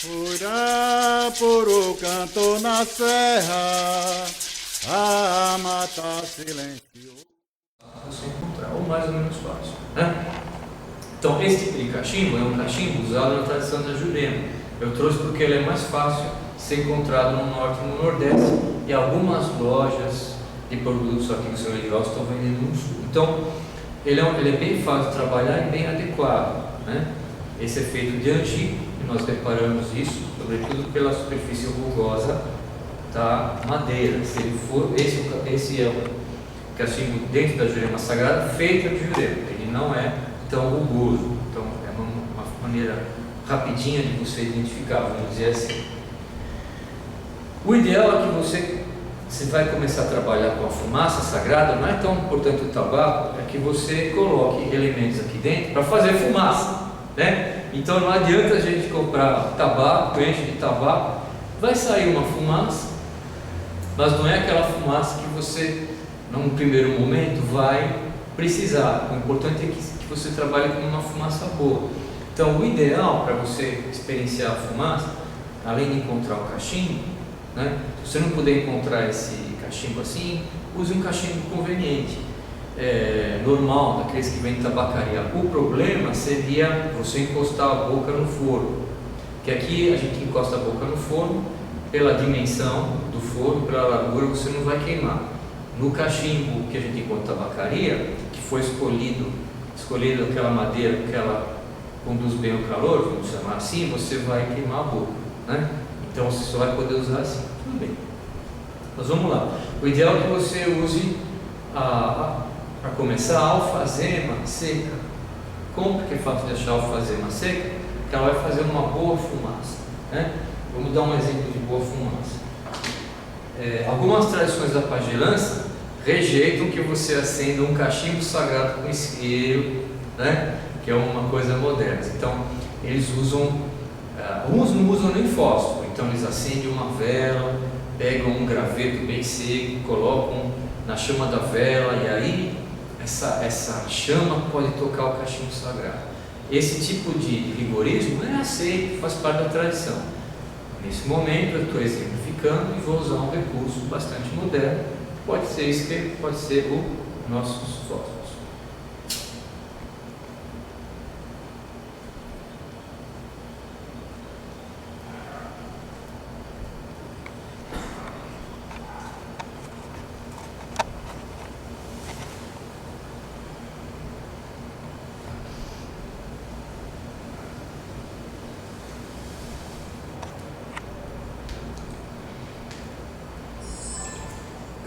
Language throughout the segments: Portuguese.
Furá por o canto na serra, a mata silenciou. Você encontrar, ou mais ou menos fácil, né? Então, esse tipo de cachimbo é um cachimbo usado na tradição da Jurema. Eu trouxe porque ele é mais fácil ser encontrado no norte e no nordeste, e algumas lojas de produtos aqui do São Religioso estão vendendo no sul. Então, ele é bem fácil de trabalhar e bem adequado, né? Esse é feito de angico, e nós reparamos isso, sobretudo pela superfície rugosa da madeira. Se ele for, esse é um cachimbo dentro da Jurema Sagrada, feito de Jurema. Ele não é tão rugoso. Então, é uma maneira rapidinha de você identificar, vamos dizer assim. O ideal é que você vai começar a trabalhar com a fumaça sagrada. Não é tão importante o tabaco, é que você coloque elementos aqui dentro para fazer fumaça, né? Então não adianta a gente comprar tabaco, enche de tabaco, vai sair uma fumaça, mas não é aquela fumaça que você, num primeiro momento, vai precisar. O importante é que você trabalhe com uma fumaça boa. Então o ideal para você experienciar a fumaça, além de encontrar o cachimbo, né? Se você não puder encontrar esse cachimbo assim, use um cachimbo conveniente, normal, daqueles que vem de tabacaria. O problema seria você encostar a boca no forno, que aqui a gente encosta a boca no forno, pela dimensão do forno, pela largura, você não vai queimar. No cachimbo que a gente encontra na tabacaria, que foi escolhido aquela madeira, que ela conduz bem o calor, vamos chamar assim, você vai queimar a boca, né? Então você só vai poder usar assim. Tudo bem. Mas vamos lá. O ideal é que você use, para começar, a alfazema seca. Como que é fácil de achar a alfazema seca? Porque ela vai fazer uma boa fumaça, né? Vamos dar um exemplo de boa fumaça. Algumas tradições da pagelança rejeitam que você acenda um cachimbo sagrado com isqueiro, né? Que é uma coisa moderna. Então eles usam, uns não usam nem fósforo. Então eles acendem uma vela, pegam um graveto bem seco, colocam na chama da vela, e aí essa chama pode tocar o cachimbo sagrado. Esse tipo de rigorismo é aceito, faz parte da tradição. Nesse momento eu estou exemplificando e vou usar um recurso bastante moderno. Pode ser isqueiro, pode ser o nossos fósforos.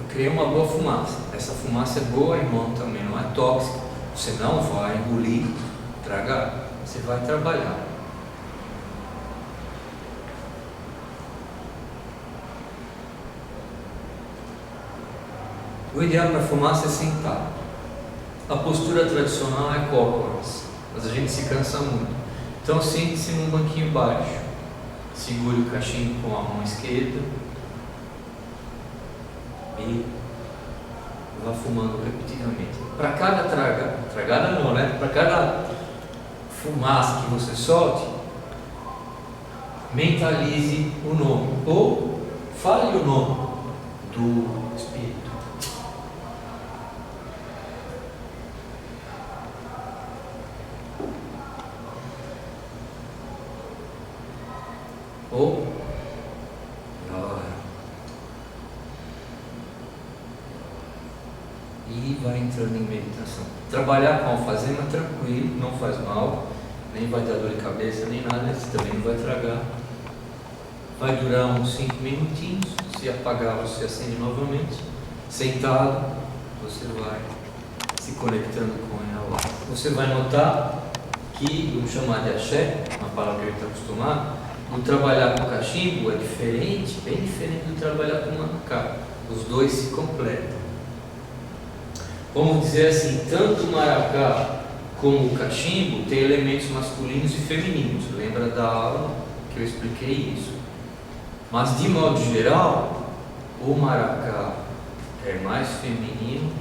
Criei uma boa fumaça. Essa fumaça é boa, irmão, também não é tóxica. Você não vai engolir, tragar. Você vai trabalhar. O ideal para a fumaça é sentar. A postura tradicional é cócoras, mas a gente se cansa muito. Então sente-se num banquinho baixo. Segure o cachimbo com a mão esquerda e vá fumando repetidamente. Para cada tragada não, né? Para cada fumaça que você solte, mentalize o nome, ou fale o nome do Espírito. Ou e vai entrando em meditação. Trabalhar com alfazema é tranquilo, não faz mal, nem vai dar dor de cabeça, nem nada, você também não vai tragar. Vai durar uns 5 minutinhos, se apagar você acende novamente. Sentado, você vai se conectando com ela. Você vai notar que, vamos chamar de axé, uma palavra que a gente está acostumado, o trabalhar com cachimbo é diferente, bem diferente do trabalhar com maracá. Os dois se completam. Vamos dizer assim, tanto o maracá como o cachimbo tem elementos masculinos e femininos. Lembra da aula que eu expliquei isso? Mas de modo geral, o maracá é mais feminino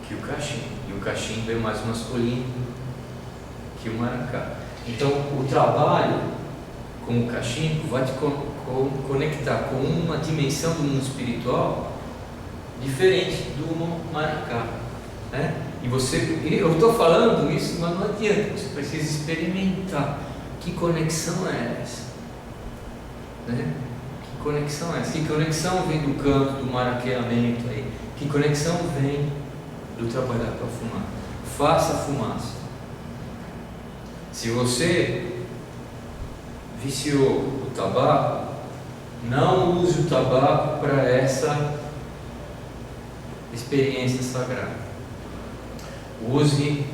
que o cachimbo, e o cachimbo é mais masculino que o maracá. Então o trabalho com o cachimbo vai te conectar com uma dimensão do mundo espiritual diferente do maracá, né? Eu estou falando isso, mas não adianta, você precisa experimentar. Que conexão é essa? Né? Que conexão é essa? Que conexão vem do canto, do maraqueamento aí? Que conexão vem do trabalhar com a fumaça? Faça a fumaça. Se você viciou o tabaco, não use o tabaco para essa experiência sagrada. Use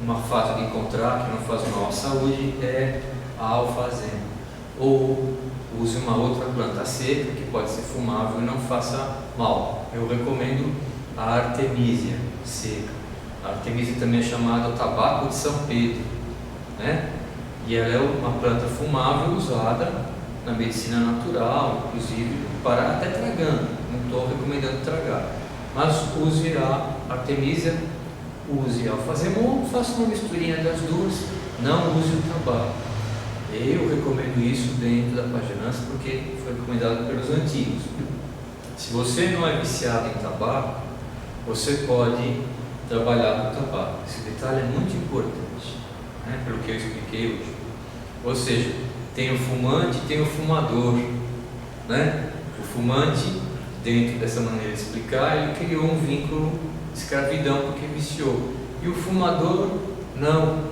uma fase de encontrar que não faz mal à saúde, é a alfazema. Ou use uma outra planta seca que pode ser fumável e não faça mal. Eu recomendo a artemisia seca. A artemisia também é chamada tabaco de São Pedro, né? E ela é uma planta fumável usada na medicina natural, inclusive para até tragando. Não estou recomendando tragar, mas use a artemisia, use a alfazema, ou faça uma misturinha das duas. Não use o tabaco. Eu recomendo isso dentro da paginância porque foi recomendado pelos antigos. Se você não é viciado em tabaco, você pode trabalhar com tabaco. Esse detalhe é muito importante, né, pelo que eu expliquei hoje. Ou seja, tem o fumante e tem o fumador, né? O fumante, dentro dessa maneira de explicar, ele criou um vínculo de escravidão porque viciou. E o fumador, não.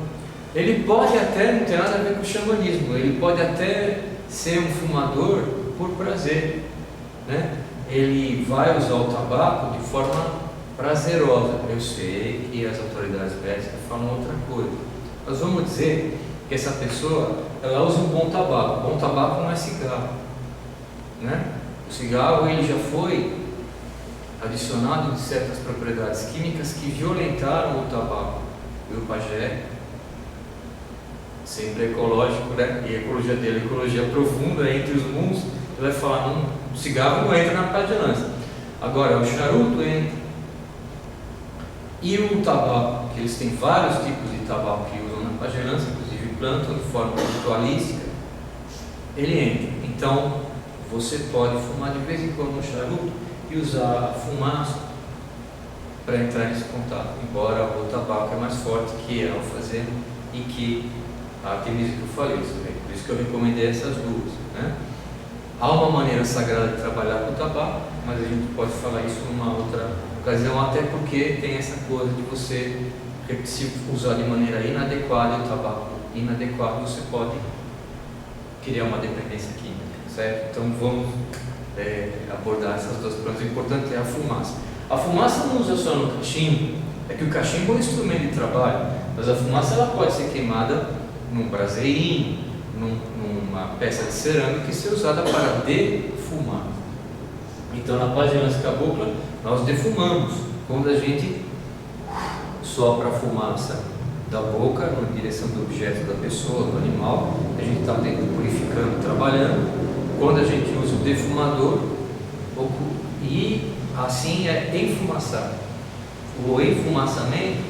Ele pode até, não tem nada a ver com o xamanismo, ele pode até ser um fumador por prazer, né? Ele vai usar o tabaco de forma prazerosa. Eu sei que as autoridades médicas falam outra coisa, mas vamos dizer que essa pessoa, ela usa um bom tabaco. Bom tabaco não é cigarro, né? O cigarro, ele já foi adicionado de certas propriedades químicas que violentaram o tabaco. E o pajé, sempre ecológico, né? E a ecologia dele, a ecologia profunda entre os mundos, ele vai falar, não, o cigarro não entra na paginância. Agora, o charuto entra. E o tabaco, que eles têm vários tipos de tabaco que usam na paginância, inclusive plantam de forma ritualística, ele entra. Então, você pode fumar de vez em quando um charuto e usar a fumaça para entrar nesse contato, embora o tabaco é mais forte que a alfazema e que a artemisia que eu falei, por isso que eu recomendei essas duas, né? Há uma maneira sagrada de trabalhar com o tabaco, mas a gente pode falar isso numa outra ocasião, até porque tem essa coisa de você, se usar de maneira inadequada o tabaco inadequado, você pode criar uma dependência química, certo? Então vamos abordar essas duas plantas. O importante é a fumaça. A fumaça não usa só no cachimbo, é que o cachimbo é um instrumento de trabalho, mas a fumaça ela pode ser queimada num braseirinho, numa peça de cerâmica e ser usada para defumar. Então na paginância cabocla nós defumamos quando a gente sopra a fumaça da boca na direção do objeto da pessoa, do animal, a gente está purificando, trabalhando. Quando a gente usa o defumador, e assim é enfumaçar. O enfumaçamento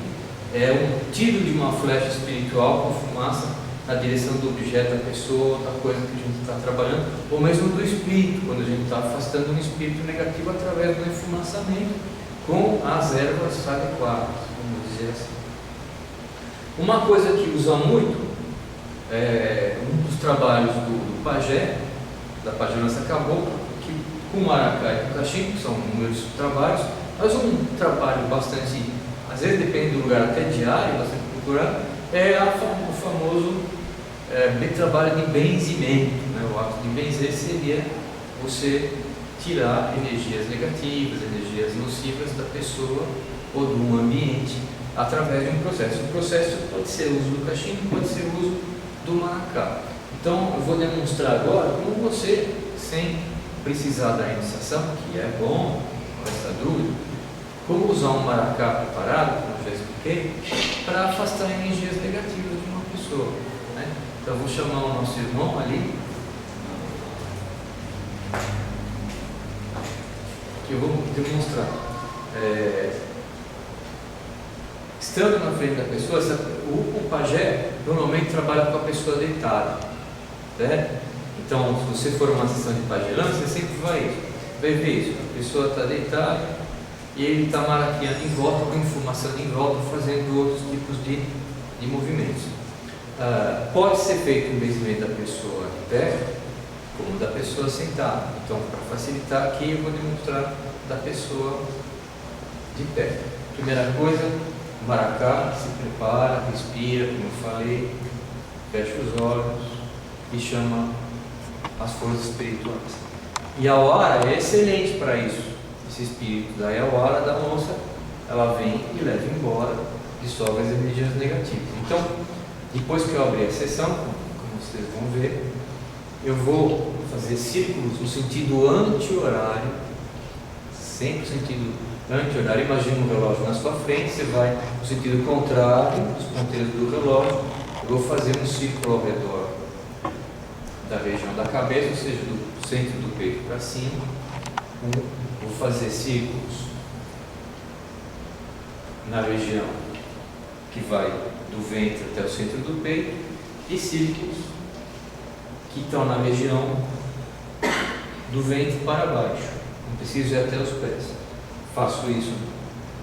é um tiro de uma flecha espiritual com fumaça na direção do objeto, da pessoa, da coisa que a gente está trabalhando, ou mesmo do espírito, quando a gente está afastando um espírito negativo através do enfumaçamento com as ervas adequadas, vamos dizer assim. Uma coisa que usa muito, um dos trabalhos do pajé, da paginância cabocla, que com o maracá e com o cachimbo, que são inúmeros trabalhos, mas um trabalho bastante, às vezes depende do lugar, até diário, bastante procurado, é o famoso trabalho de benzimento, né? O ato de benzer seria você tirar energias negativas, energias nocivas da pessoa ou de um ambiente através de um processo. O processo pode ser o uso do cachimbo, pode ser o uso do maracá. Então eu vou demonstrar agora como você, sem precisar da iniciação, que é bom, com essa dúvida, como usar um maracá preparado, como eu já expliquei, para afastar energias negativas de uma pessoa, né? Então eu vou chamar o nosso irmão ali, que eu vou demonstrar. Estando na frente da pessoa, o pajé normalmente trabalha com a pessoa deitada. né? Então, se você for uma sessão de pagelância, você sempre vai ver isso. A pessoa está deitada e ele está maraqueando em volta, com informação em volta, fazendo outros tipos de movimentos. Pode ser feito o benzimento da pessoa de pé, como da pessoa sentada. Então, para facilitar aqui, eu vou demonstrar da pessoa de pé. Primeira coisa, o maracá, se prepara, respira, como eu falei, fecha os olhos e chama as forças espirituais. E a Awara é excelente para isso, esse espírito. Daí a Awara da moça, ela vem e leva embora, dissolve as energias negativas. Então, depois que eu abrir a sessão, como vocês vão ver, eu vou fazer círculos no sentido anti-horário, sempre no sentido anti-horário. Imagina um relógio na sua frente, você vai no sentido contrário dos ponteiros do relógio. Eu vou fazer um círculo ao redor da região da cabeça, ou seja, do centro do peito para cima. Vou fazer círculos na região que vai do ventre até o centro do peito e círculos que estão na região do ventre para baixo. Não preciso ir até os pés. Faço isso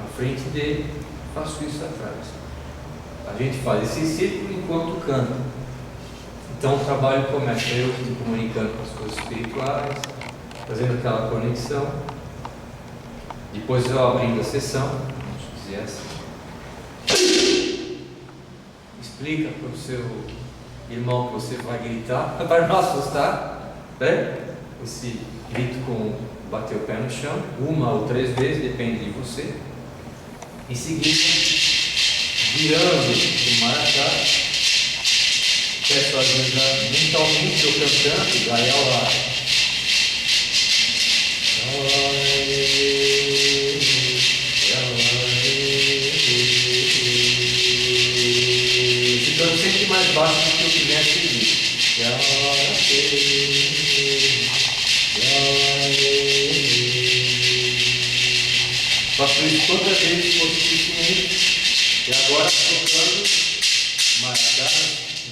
na frente dele, faço isso atrás. A gente faz esse círculo enquanto canta. Então o trabalho começa eu me comunicando com as coisas espirituais, fazendo aquela conexão. Depois eu abrindo a sessão, se quiser assim. Explica para o seu irmão que você vai gritar, para não assustar, né? Esse grito com bater o pé no chão, 1 ou 3 vezes, depende de você. Em seguida, virando o maracá, peço ajuda mentalmente, eu cantando, daí ao lado. Ficando sempre mais baixo do que eu quiser seguir. Faço isso todas as vezes que for suficiente. E agora tocando maracá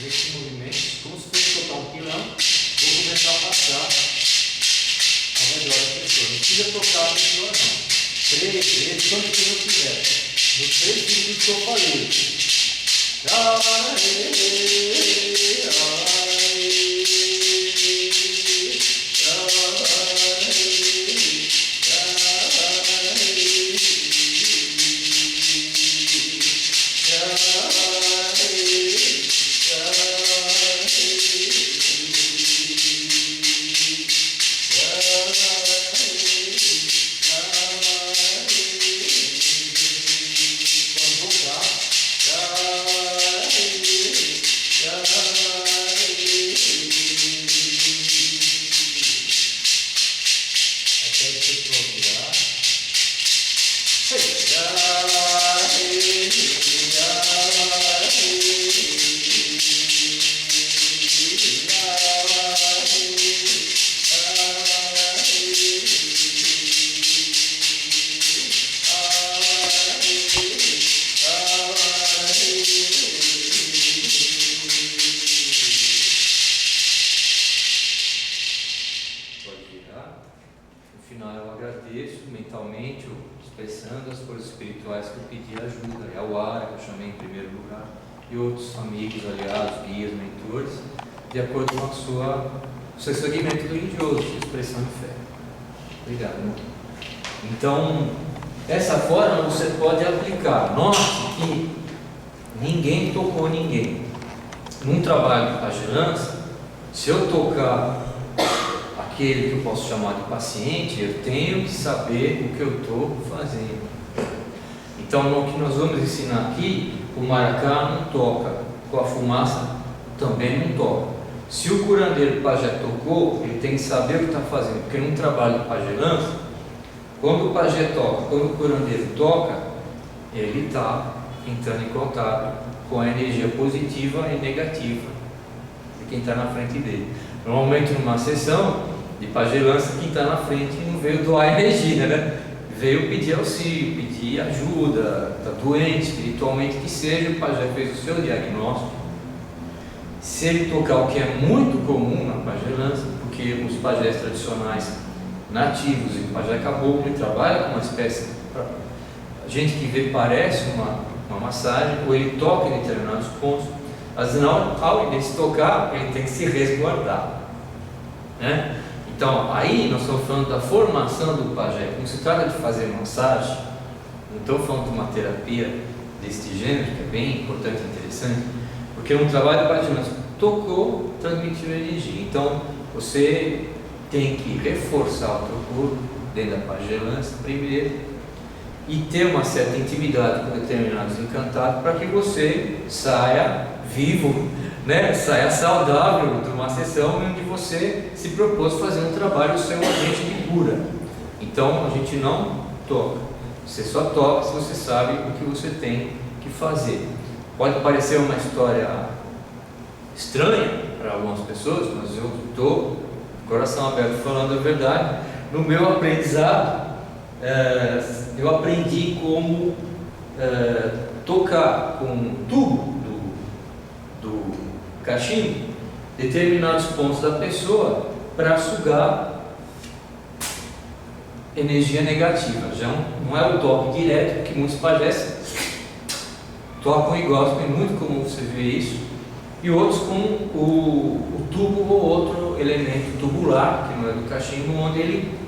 nesse movimento, como se fosse tocar um pilão, vou começar a passar ao redor da pessoa. Não precisa tocar a pessoa não. 3 vezes, quanto que eu quiser. Nos 3 tipos que eu falei. No final eu agradeço mentalmente, expressando as forças espirituais que eu pedi ajuda, a Awara, que eu chamei em primeiro lugar, e outros amigos, aliados, guias, mentores, de acordo com o seu segmento religioso, expressão de fé. Obrigado, irmão. Então, dessa forma você pode aplicar. Note que ninguém tocou ninguém. Num trabalho de pagelância, se eu tocar aquele que eu posso chamar de paciente, eu tenho que saber o que eu estou fazendo. Então, o que nós vamos ensinar aqui, o maracá não toca, com a fumaça também não toca. Se o curandeiro pajé tocou, ele tem que saber o que está fazendo, porque num trabalho de pagelância, quando o pajé toca, quando o curandeiro toca, ele está entrando em contato com a energia positiva e negativa de quem está na frente dele. Normalmente numa sessão de pagelância, quem está na frente não veio doar energia, né? Veio pedir auxílio, pedir ajuda, está doente espiritualmente que seja, o pajé fez o seu diagnóstico. Se ele tocar o que é muito comum na pagelança, porque os pajés tradicionais nativos e o pajé caboclo, ele trabalha com uma espécie, a gente que vê parece uma massagem, ou ele toca em determinados pontos, mas ao invés de tocar, ele tem que se resguardar, né? Então, aí nós estamos falando da formação do pajé. Como se trata de fazer massagem, não estou falando de uma terapia deste gênero, que é bem importante e interessante, porque é um trabalho de pagelança. Tocou, transmitiu energia. Então, você tem que reforçar o teu corpo dentro da pagelança primeiro e ter uma certa intimidade com determinados encantados para que você saia vivo, né? Saia saudável de uma sessão onde você se propôs fazer um trabalho, ser um agente de cura. Então, a gente não toca. Você só toca se você sabe o que você tem que fazer. Pode parecer uma história estranha para algumas pessoas, mas eu estou coração aberto falando a verdade. No meu aprendizado, eu aprendi como tocar com um tubo do cachimbo determinados pontos da pessoa para sugar energia negativa. Já não é o toque direto, porque muitos pajés tocam e gostam, é muito comum você ver isso, e outros com o tubo ou outro elemento tubular, que não é do cachimbo, onde ele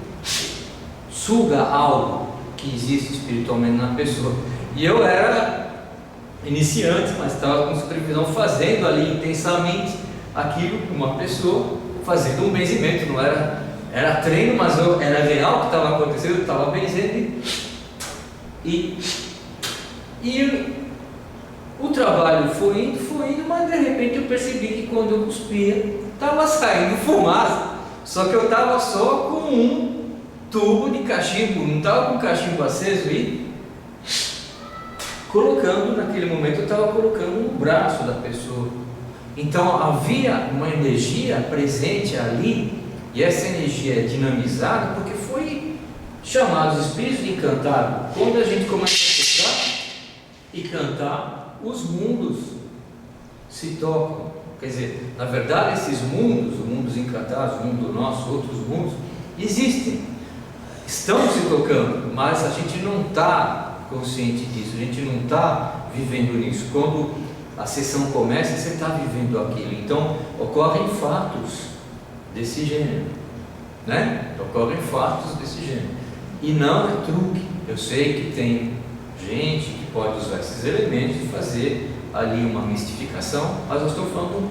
suga algo que existe espiritualmente na pessoa. E eu era iniciante, mas estava com supervisão fazendo ali intensamente aquilo com uma pessoa, fazendo um benzimento, não era treino, mas era real o que estava acontecendo, eu estava benzendo e o trabalho foi indo, mas de repente eu percebi que quando eu cuspia, estava saindo fumaça, só que eu estava só com um tubo de cachimbo, não estava com cachimbo aceso e colocando, naquele momento eu estava colocando no braço da pessoa. Então havia uma energia presente ali, e essa energia é dinamizada porque foi chamado os espíritos de encantado. Quando a gente começa a tocar e cantar, os mundos se tocam. Quer dizer, na verdade esses mundos, os mundos encantados, o mundo nosso, outros mundos, existem, estão se tocando, mas a gente não está consciente disso, a gente não está vivendo nisso. Quando a sessão começa, você está vivendo aquilo. Então ocorrem fatos desse gênero, né? Ocorrem fatos desse gênero, e não é truque. Eu sei que tem gente que pode usar esses elementos e fazer ali uma mistificação, mas eu estou falando de uma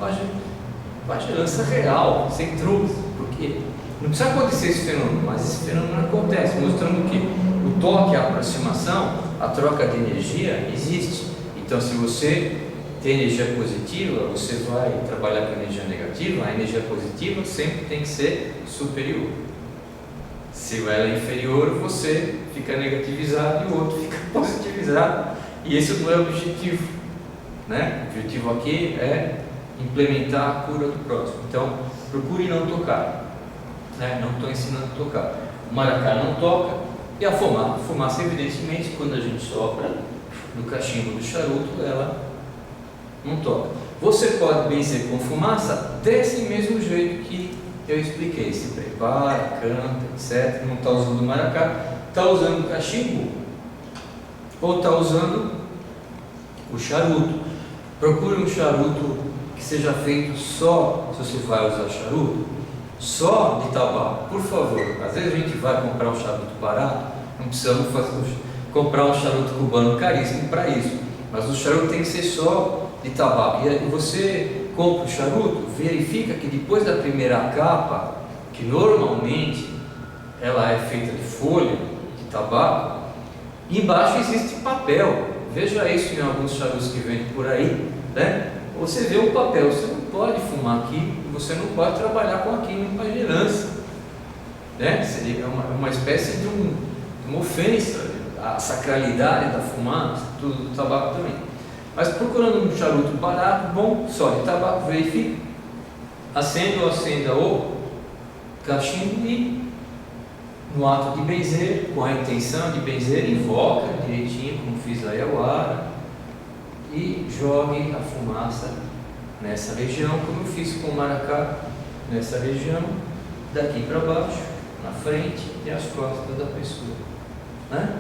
pagelança real, sem truques, porque não precisa acontecer esse fenômeno, mas esse fenômeno acontece, mostrando que o toque, a aproximação, a troca de energia existe. Então, se você tem energia positiva, você vai trabalhar com energia negativa. A energia positiva sempre tem que ser superior. Se ela é inferior, você fica negativizado e o outro fica positivizado, e esse não é o objetivo, né? O objetivo aqui é implementar a cura do próximo. Então procure não tocar, né? Não estou ensinando a tocar. O maracá não toca, e a fumaça evidentemente, quando a gente sopra no cachimbo do charuto, ela não toca. Você pode benzer com fumaça desse mesmo jeito que eu expliquei. Se prepara, canta, etc. Não está usando o maracá, está usando o cachimbo ou está usando o charuto. Procure um charuto que seja feito só, se você vai usar charuto, só de tabaco, por favor. Às vezes a gente vai comprar um charuto barato, não precisamos comprar um charuto cubano caríssimo para isso, mas o charuto tem que ser só de tabaco. E aí você compra o charuto, verifica que depois da primeira capa, que normalmente ela é feita de folha de tabaco, embaixo existe papel. Veja isso em alguns charutos que vendem por aí, né? Você vê o papel, você não pode fumar aqui, você não pode trabalhar com aquilo em pagelança, né? Seria uma espécie de uma ofensa à sacralidade da fumaça, tudo do tabaco também. Mas procurando um charuto barato, bom, só de tabaco, verifica, acenda o cachimbo e, no ato de benzer, com a intenção de benzer, invoca direitinho, como fiz a Yawara, e jogue a fumaça nessa região, como eu fiz com o maracá, nessa região, daqui para baixo, na frente e as costas da pessoa, né?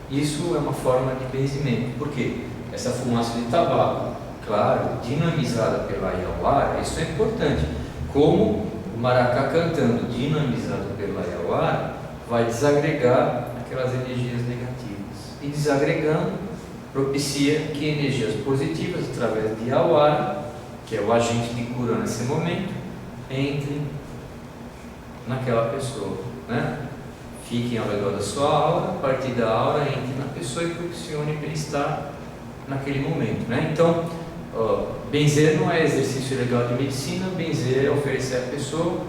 Isso é uma forma de benzimento. Por quê? Essa fumaça de tabaco, claro, dinamizada pela Ayahuara, isso é importante. Como o maracá cantando, dinamizado pela Ayahuara, vai desagregar aquelas energias negativas. E desagregando, propicia que energias positivas, através de Ayahuara, que é o agente de cura nesse momento, entrem naquela pessoa, né? Fiquem ao redor da sua aura, a partir da aura entre na pessoa e propicione bem-estar naquele momento, né? Então, benzer não é exercício legal de medicina, benzer é oferecer à pessoa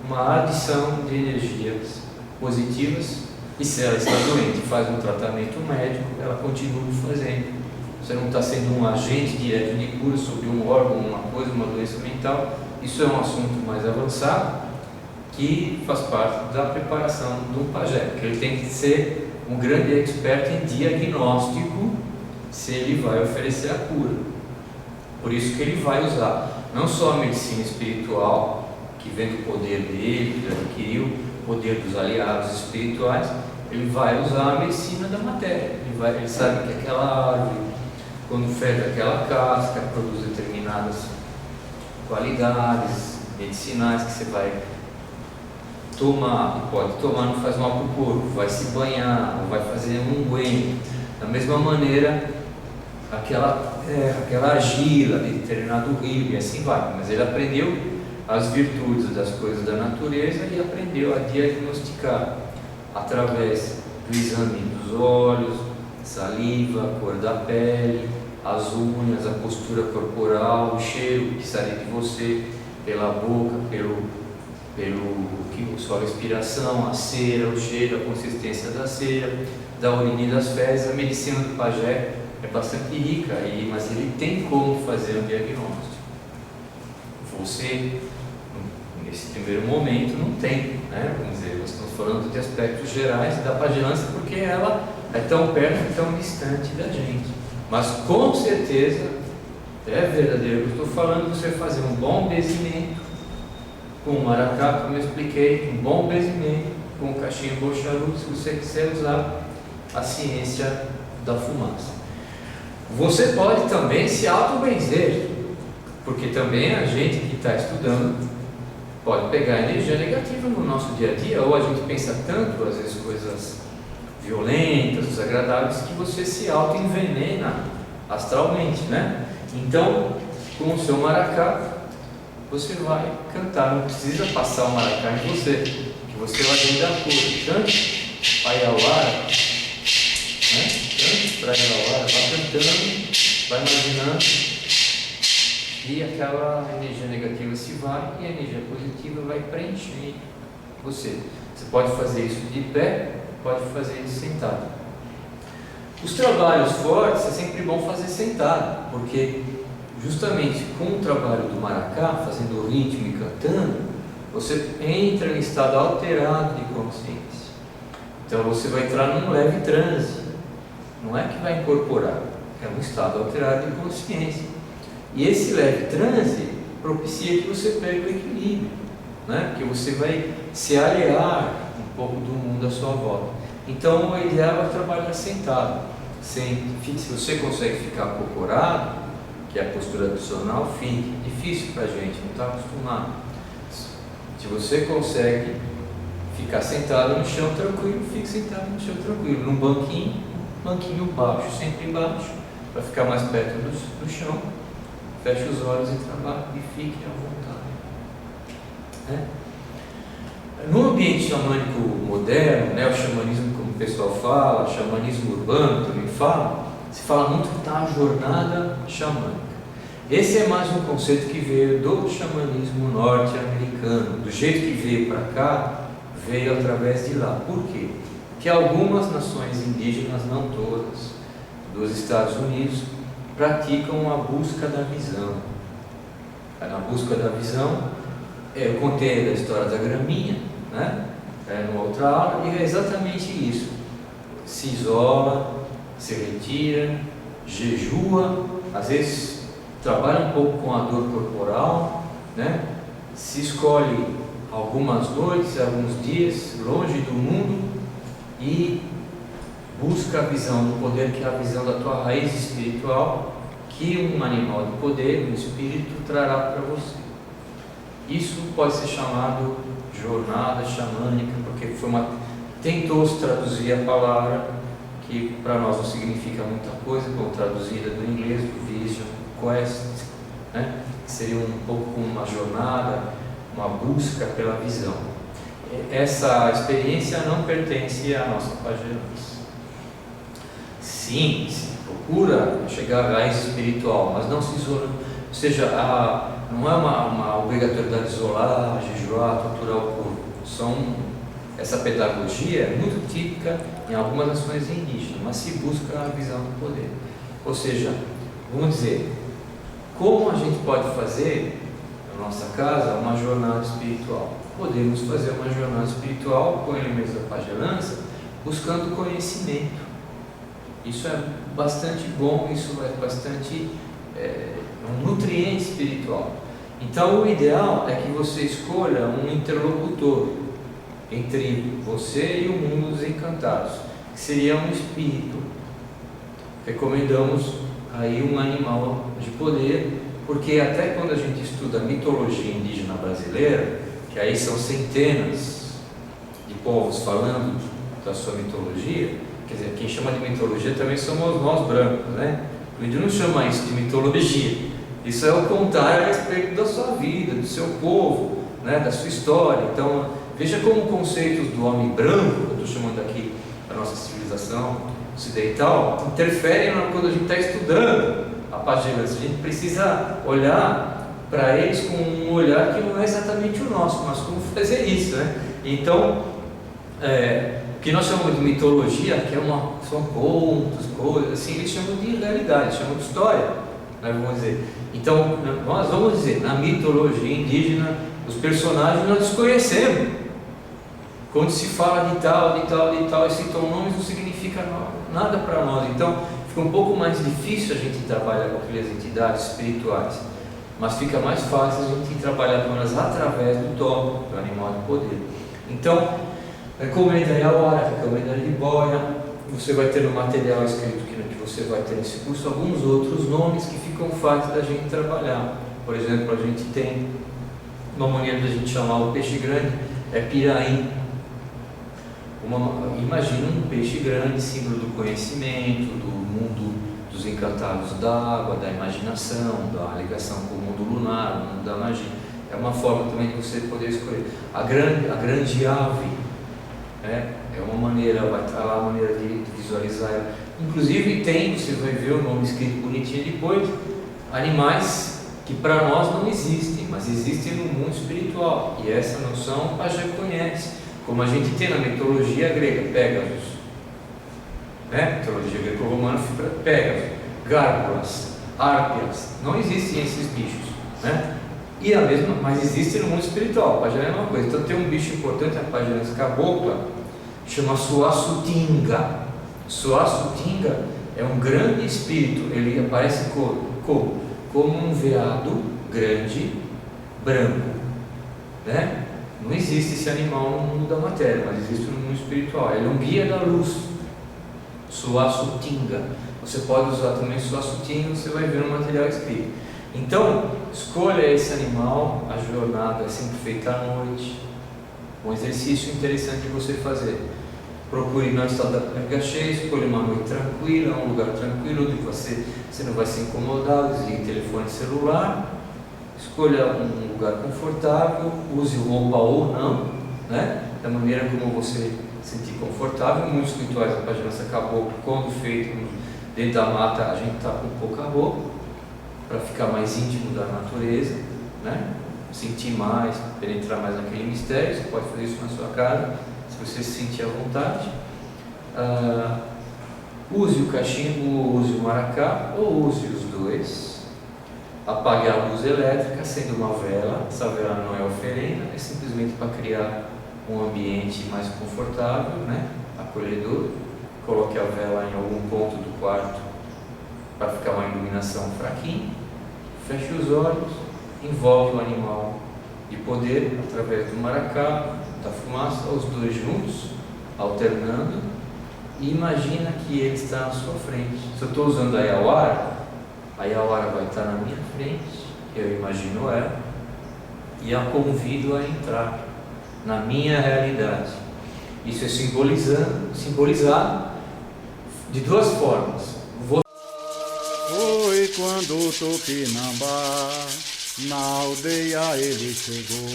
uma adição de energias positivas, e se ela está doente e faz um tratamento médico, ela continua fazendo. Você não está sendo um agente direto de cura sobre um órgão, uma coisa, uma doença mental. Isso é um assunto mais avançado, que faz parte da preparação do pajé, porque ele tem que ser um grande expert em diagnóstico se ele vai oferecer a cura. Por isso que ele vai usar não só a medicina espiritual, que vem do poder dele, que ele adquiriu, o poder dos aliados espirituais, ele vai usar a medicina da matéria. Ele sabe que aquela árvore, quando fede aquela casca, produz determinadas qualidades medicinais que você vai tomar, pode tomar, não faz mal para o corpo, vai se banhar, vai fazer um unguento. Da mesma maneira, aquela argila de determinado rio, e assim vai. Mas ele aprendeu as virtudes das coisas da natureza e aprendeu a diagnosticar através do exame dos olhos, saliva, a cor da pele, as unhas, a postura corporal, o cheiro que sai de você, pela boca, pela sua respiração, a cera, o cheiro, a consistência da cera, da urina e das fezes. A medicina do pajé é bastante rica, mas ele tem como fazer um diagnóstico. Você, nesse primeiro momento, não tem, né? Vamos dizer, nós estamos falando de aspectos gerais da pagelância, porque ela é tão perto e tão distante da gente. Mas com certeza é verdadeiro. Eu estou falando de você fazer um bom benzimento com o maracá, como eu expliquei, um bom benzimento com o cachimbo charuto, se você quiser usar a ciência da fumaça. Você pode também se auto-benzer, porque também a gente que está estudando pode pegar energia negativa no nosso dia a dia, ou a gente pensa tanto, às vezes, coisas violentas, desagradáveis, que você se auto-envenena astralmente, né? Então, com o seu maracá, você vai cantar, não precisa passar o maracá em você, que você vai vir da cura. Cante para Ayahuara, né? Cante para Ayahuara, vai cantando, vai imaginando, e aquela energia negativa se vai e a energia positiva vai preencher você. Você pode fazer isso de pé, pode fazer isso sentado. Os trabalhos fortes é sempre bom fazer sentado, porque justamente com o trabalho do maracá, fazendo o ritmo e cantando, você entra em estado alterado de consciência. Então você vai entrar num leve transe, não é que vai incorporar, é um estado alterado de consciência. E esse leve transe propicia que você perca o equilíbrio, né? Que você vai se aliar um pouco do mundo à sua volta. Então o ideal é trabalhar sentado. Se você consegue ficar acocorado, que é a postura adicional, fique. Difícil para a gente, não está acostumado. Se você consegue ficar sentado no chão tranquilo, fique sentado no chão tranquilo, num banquinho baixo, sempre baixo, para ficar mais perto do chão. Feche os olhos e trabalhe e fique à vontade. No ambiente xamânico moderno, né, o xamanismo, como o pessoal fala, xamanismo urbano também fala, se fala muito da jornada xamânica. Esse é mais um conceito que veio do xamanismo norte-americano. Do jeito que veio para cá, veio através de lá. Por quê? Porque algumas nações indígenas, não todas, dos Estados Unidos, praticam a busca da visão. Na busca da visão, eu contei a história da graminha, né? Numa outra aula, e é exatamente isso. Se isola, se retira, jejua, às vezes trabalha um pouco com a dor corporal, né? Se escolhe algumas noites, alguns dias longe do mundo e busca a visão do poder, que é a visão da tua raiz espiritual, que um animal de poder, um espírito, trará para você. Isso pode ser chamado jornada xamânica, porque tentou-se traduzir a palavra, que para nós não significa muita coisa, como traduzida do inglês, do vision, quest, né? Seria um pouco como uma jornada, uma busca pela visão. Essa experiência não pertence à nossa pagelança. Sim, se procura chegar à raiz espiritual, mas não se isola, ou seja, não é uma obrigatoriedade de isolar, jejuar, torturar o corpo. Essa pedagogia é muito típica em algumas nações indígenas, mas se busca a visão do poder. Ou seja, vamos dizer, como a gente pode fazer na nossa casa uma jornada espiritual? Podemos fazer uma jornada espiritual com elementos da pagelança, buscando conhecimento. Isso é bastante bom, isso é bastante um nutriente espiritual. Então o ideal é que você escolha um interlocutor entre você e o mundo dos encantados, que seria um espírito. Recomendamos aí um animal de poder, porque até quando a gente estuda a mitologia indígena brasileira, que aí são centenas de povos falando da sua mitologia, quer dizer, quem chama de mitologia também somos nós brancos, né? O índio não chama isso de mitologia, isso é o contar a respeito da sua vida, do seu povo, né? Da sua história. Então, veja como conceitos do homem branco, eu estou chamando aqui a nossa civilização ocidental, interferem quando a gente está estudando a pagelança. A gente precisa olhar para eles com um olhar que não é exatamente o nosso, mas como fazer isso, né? Então, o que nós chamamos de mitologia, que são contos, coisas assim, eles chamam de realidade, chamam de história, né, vamos dizer. Então, nós vamos dizer, na mitologia indígena, os personagens nós desconhecemos. Quando se fala de tal, e citam nomes, não significa nada para nós. Então, fica um pouco mais difícil a gente trabalhar com aquelas entidades espirituais, mas fica mais fácil a gente trabalhar com elas através do toque, do animal de poder. Então, recomenda aí a hora, recomenda a jiboia. Você vai ter no material escrito que você vai ter nesse curso alguns outros nomes que ficam fáceis da gente trabalhar. Por exemplo, a gente tem uma maneira da gente chamar o peixe grande, é piraí. Imagina um peixe grande, símbolo do conhecimento, do mundo dos encantados da água, da imaginação, da ligação com o mundo lunar, o mundo da magia. É uma forma também de você poder escolher. A grande ave, né? É uma maneira, vai estar lá a maneira de visualizar ela. Inclusive você vai ver o nome escrito bonitinho depois, animais que para nós não existem, mas existem no mundo espiritual. E essa noção o pajé conhece. Como a gente tem na mitologia grega, Pégasus, né? Mitologia greco-romana, Pégasus, gárgulas, árpias, não existem esses bichos, né? Mas existem no mundo espiritual, a pajé é a mesma coisa. Então tem um bicho importante, a pagelança cabocla, chama Suaçutinga. Suaçutinga é um grande espírito, ele aparece como um veado grande, branco, né? Não existe esse animal no mundo da matéria, mas existe no mundo espiritual. Ele é um guia da luz. Suaçutinga. Você pode usar também Suaçutinga, você vai ver no material escrito. Então, escolha esse animal. A jornada é sempre feita à noite. Um exercício interessante de você fazer. Procure não estar da barriga cheia, escolha uma noite tranquila, um lugar tranquilo onde você não vai se incomodar, desligue o telefone celular. Escolha um lugar confortável, use roupa ou não, né? Da maneira como você se sentir confortável. Muitos rituais da pagelança caboclo, quando feito dentro da mata, a gente está com pouca roupa, para ficar mais íntimo da natureza, né? Sentir mais, penetrar mais naquele mistério. Você pode fazer isso na sua casa, se você se sentir à vontade. Use o cachimbo, use o maracá, ou use os dois. Apague a luz elétrica, acenda uma vela. Essa vela não é oferenda, é simplesmente para criar um ambiente mais confortável, né? Acolhedor. Coloque a vela em algum ponto do quarto para ficar uma iluminação fraquinha. Feche os olhos, invoque o animal de poder através do maracá, da fumaça, os dois juntos, alternando, e imagina que ele está à sua frente. Se eu estou usando a Yawara vai estar na minha frente, eu imagino ela, e a convido a entrar na minha realidade. Isso é simbolizado de duas formas. Foi quando o Tupinambá na aldeia ele chegou.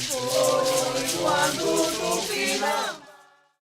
Foi quando o Tupinambá